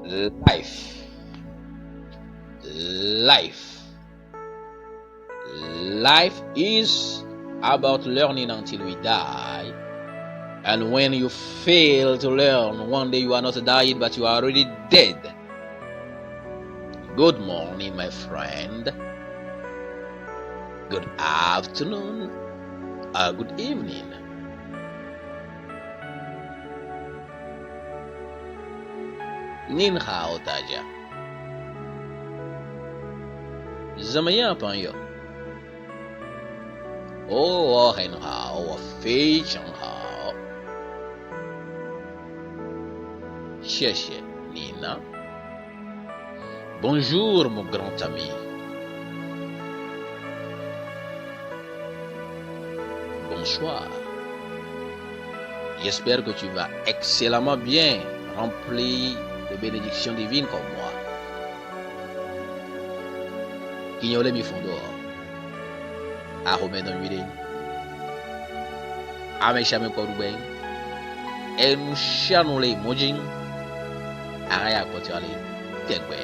Life, life, life is about learning until we die. And when you fail to learn, one day you are not died, but you are already dead. Good morning, my friend. Good afternoon. Good evening. Nin hao daja. Zamaya pan yo. Oh, hen hao, fei chang hao. Xie Nina. Bonjour, mon grand ami. Bonsoir. J'espère que tu vas excellemment bien, rempli de bénédictions divines comme moi. Quignolé mi fondor. Aromé dans l'huile. Ame chame korubeng. Et nous chanolé mojing. Araya kotiale. Tegwe.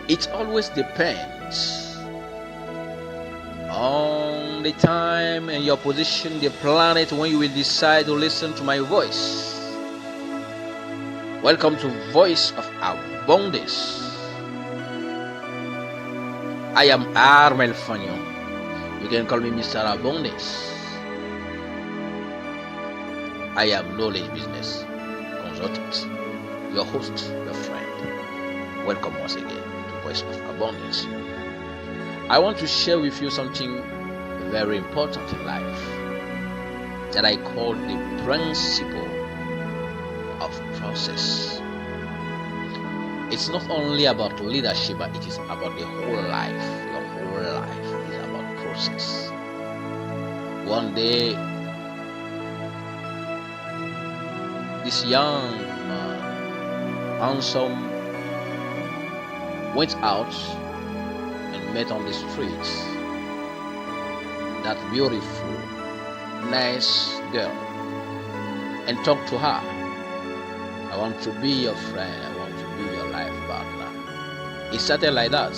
It always depends on the time and your position, the planet, when you will decide to listen to my voice. Welcome to Voice of Abundance. I am Armel Fangnon. You can call me Mr. Abundance. I am knowledge business consultant, your host, your friend. Welcome once again to Voice of Abundance. I want to share with you something very important in life that I call the principle of process. It's not only about leadership, but it is about the whole life. Your whole life is about process. One day, this young handsome went out and met on the streets that beautiful, nice girl and talked to her. I want to be your friend. I want to be your life partner. It started like that.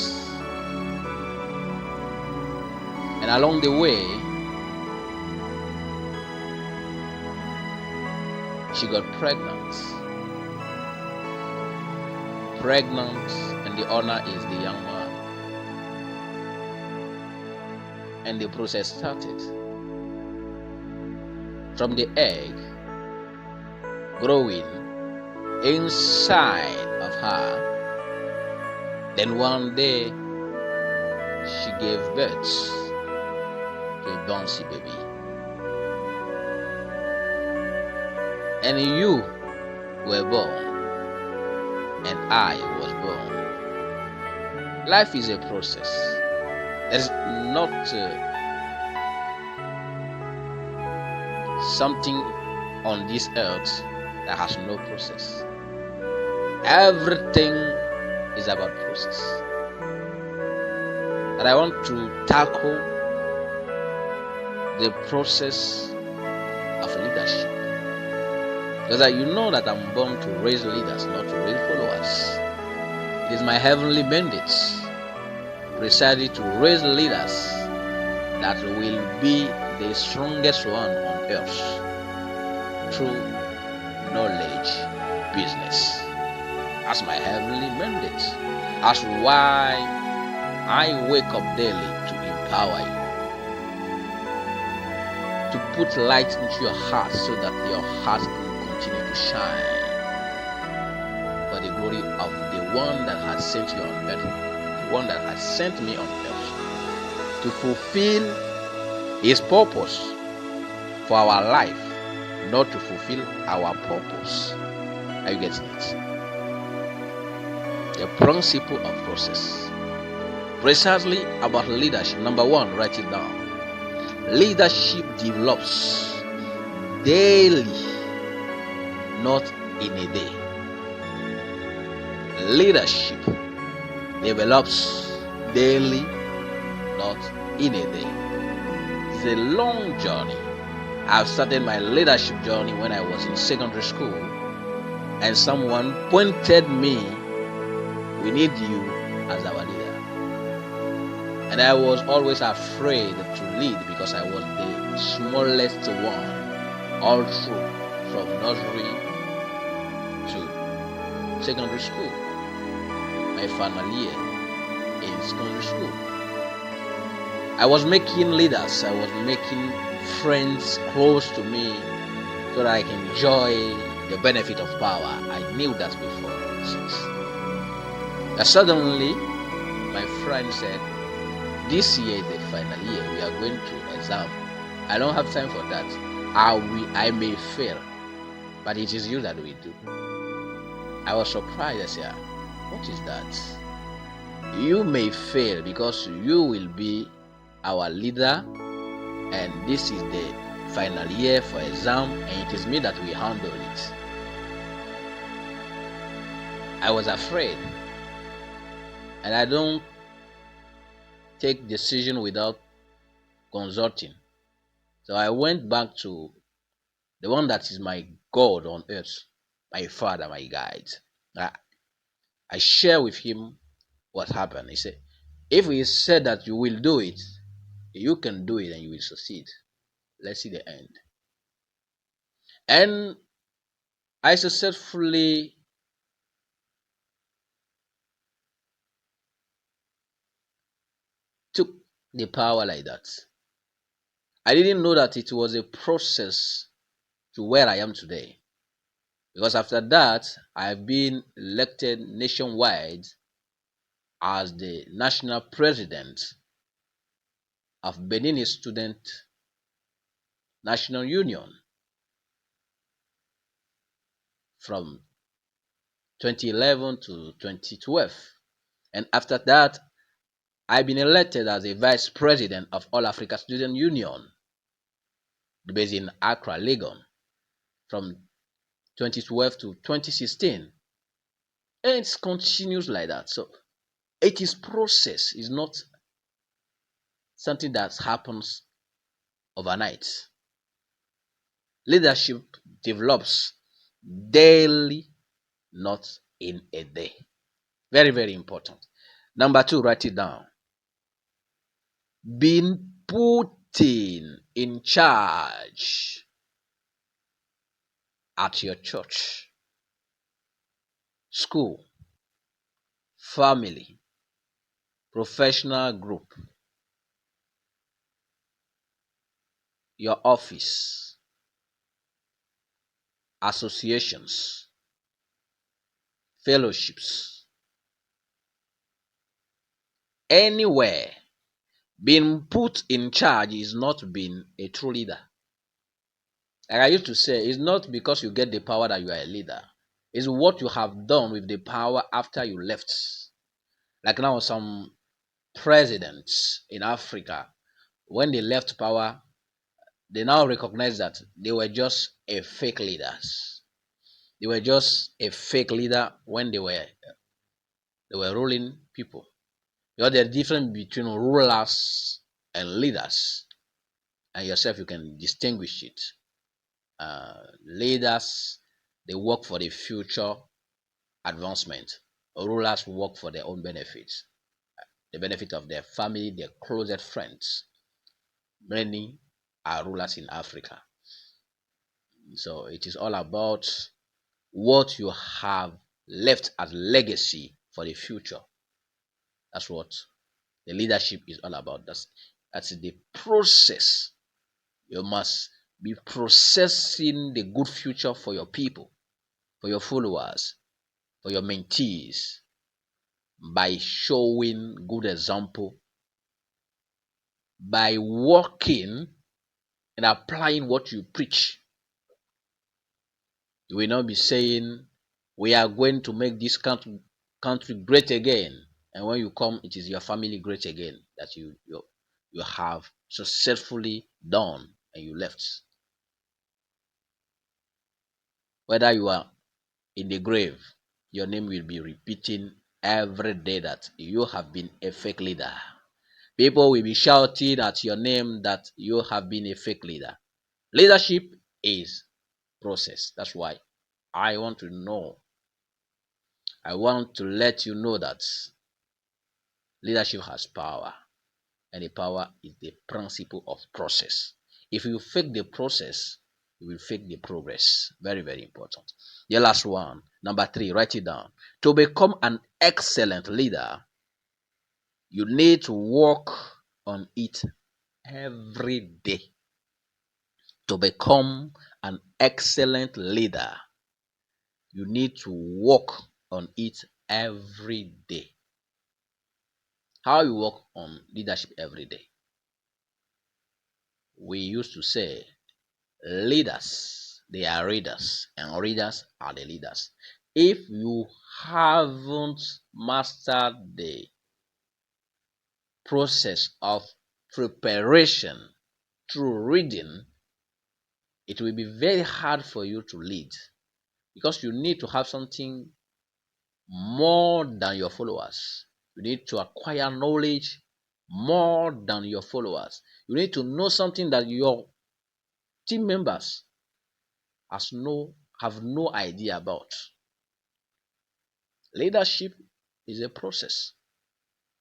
And along the way, she got pregnant. And the owner is the young man. And the process started. From the egg growing inside of her, then one day she gave birth to a bouncy baby. And you were born, and I was born. Life is a process. There is not something on this earth that has no process. Everything is about process. And I want to tackle the process of leadership. Because you know that I'm born to raise leaders, not to raise followers. It is my heavenly mandate precisely to raise leaders that will be the strongest one on earth through knowledge business. That's my heavenly mandate. That's why I wake up daily to empower you, to put light into your heart so that your heart can continue to shine for the glory of the one that has sent you on earth, the one that has sent me on earth, to fulfill his purpose for our life, not to fulfill our purpose. Are you getting it? The principle of process. Precisely about leadership. Number one, write it down. Leadership develops daily, not in a day. Leadership develops daily, not in a day. It's a long journey. I've started my leadership journey when I was in secondary school, and someone pointed me, we need you as our leader. And I was always afraid to lead because I was the smallest one all through, from nursery to secondary school, my final year in secondary school. I was making leaders, I was making friends close to me so that I can enjoy the benefit of power. I knew that before. Suddenly, my friend said, this year is the final year. We are going to exam. I don't have time for that. I may fail, but it is you that will do. I was surprised. I said, what is that? You may fail because you will be our leader, and this is the final year for exam, and it is me that will handle it. I was afraid, and I don't take decision without consulting. So I went back to the one that is my God on earth, my Father, my guide. I, I share with him what happened. He said, if he said that you will do it, you can do it and you will succeed. Let's see the end. And I successfully took the power like that. I didn't know that it was a process to where I am today. Because after that, I've been elected nationwide as the national president of Benin Student National Union from 2011 to 2012. And after that, I've been elected as a vice president of All Africa Student Union based in Accra, Lagos from 2012 to 2016. And it continues like that. So it is process, it's not something that happens overnight. Leadership develops daily, not in a day. Very, very important. Number two, write it down. Being put in charge at your church, school, family, professional group, your office, associations, fellowships, anywhere. Being put in charge is not being a true leader. Like I used to say, it's not because you get the power that you are a leader. It's what you have done with the power after you left. Like now, some presidents in Africa, when they left power, they now recognize that they were just a fake leaders. They were just a fake leader when they were ruling people. Because there's a difference between rulers and leaders, and yourself you can distinguish it. Leaders, they work for the future advancement. Rulers work for their own benefits, the benefit of their family, their closest friends. Many are rulers in Africa. So it is all about what you have left as legacy for the future. That's what the leadership is all about. That's the process. You must be processing the good future for your people, for your followers, for your mentees, by showing good example, by working and applying what you preach. You will not be saying, we are going to make this country great again. And when you come, it is your family great again that you have successfully done and you left. Whether you are in the grave, your name will be repeating every day that you have been a fake leader. People will be shouting at your name that you have been a fake leader. Leadership is process. That's why I want to know. I want to let you know that leadership has power, and the power is the principle of process. If you fake the process, you will fake the progress. Very, very important. The last one, number 3, write it down. To become an excellent leader, you need to work on it every day. To become an excellent leader, you need to work on it every day. How you work on leadership every day? We used to say leaders, they are readers, and readers are the leaders. If you haven't mastered the process of preparation through reading, it will be very hard for you to lead, because you need to have something more than your followers. You need to acquire knowledge more than your followers. You need to know something that your team members have no idea about. Leadership is a process.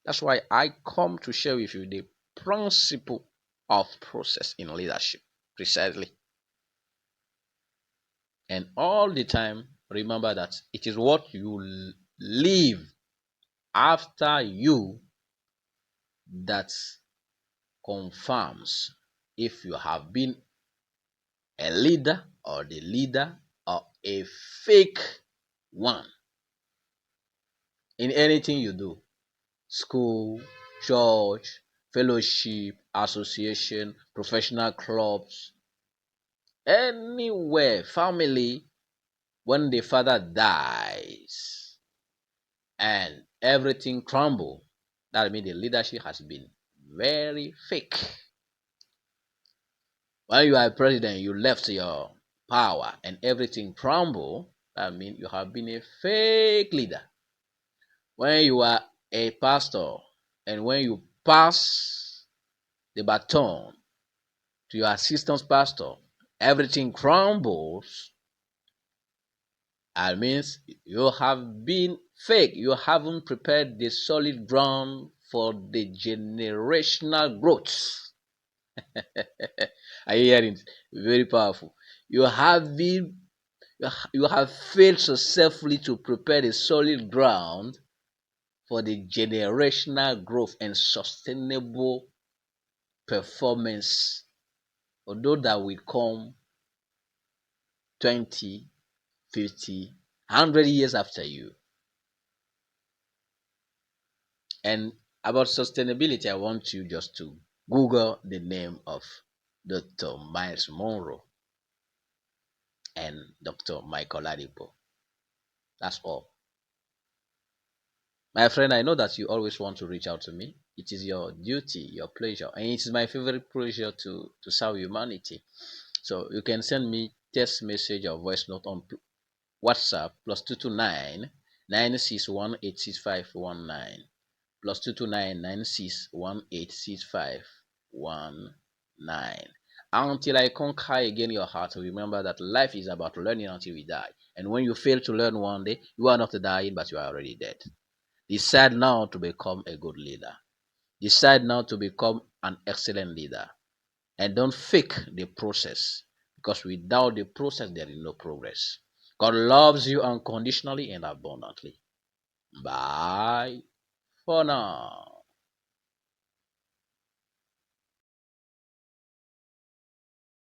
That's why I come to share with you the principle of process in leadership, precisely. And all the time, remember that it is what you leave after you that confirms if you have been a leader or the leader or a fake one in anything you do: school, church, fellowship, association, professional clubs, anywhere, family. When the father dies and everything crumble, that means the leadership has been very fake. When you are president, you left your power and everything crumble, that means you have been a fake leader. When you are a pastor and when you pass the baton to your assistant pastor, everything crumbles, that means you have been fake. You haven't prepared the solid ground for the generational growth. Are you hearing? Very powerful. You have been you have failed successfully to prepare the solid ground for the generational growth and sustainable performance, although that will come 20, 50, 100 years after you. And about sustainability, I want you just to Google the name of Dr. Miles Monroe and Dr. Michael Adipo. That's all. My friend, I know that you always want to reach out to me. It is your duty, your pleasure, and it is my favorite pleasure to serve humanity. So you can send me text message or voice note on WhatsApp +229 96186519 +229 96186519. Until I conquer again your heart, remember that life is about learning until we die. And when you fail to learn one day, you are not dying, but you are already dead. Decide now to become a good leader. Decide now to become an excellent leader. And don't fake the process, because without the process, there is no progress. God loves you unconditionally and abundantly. Bye for now.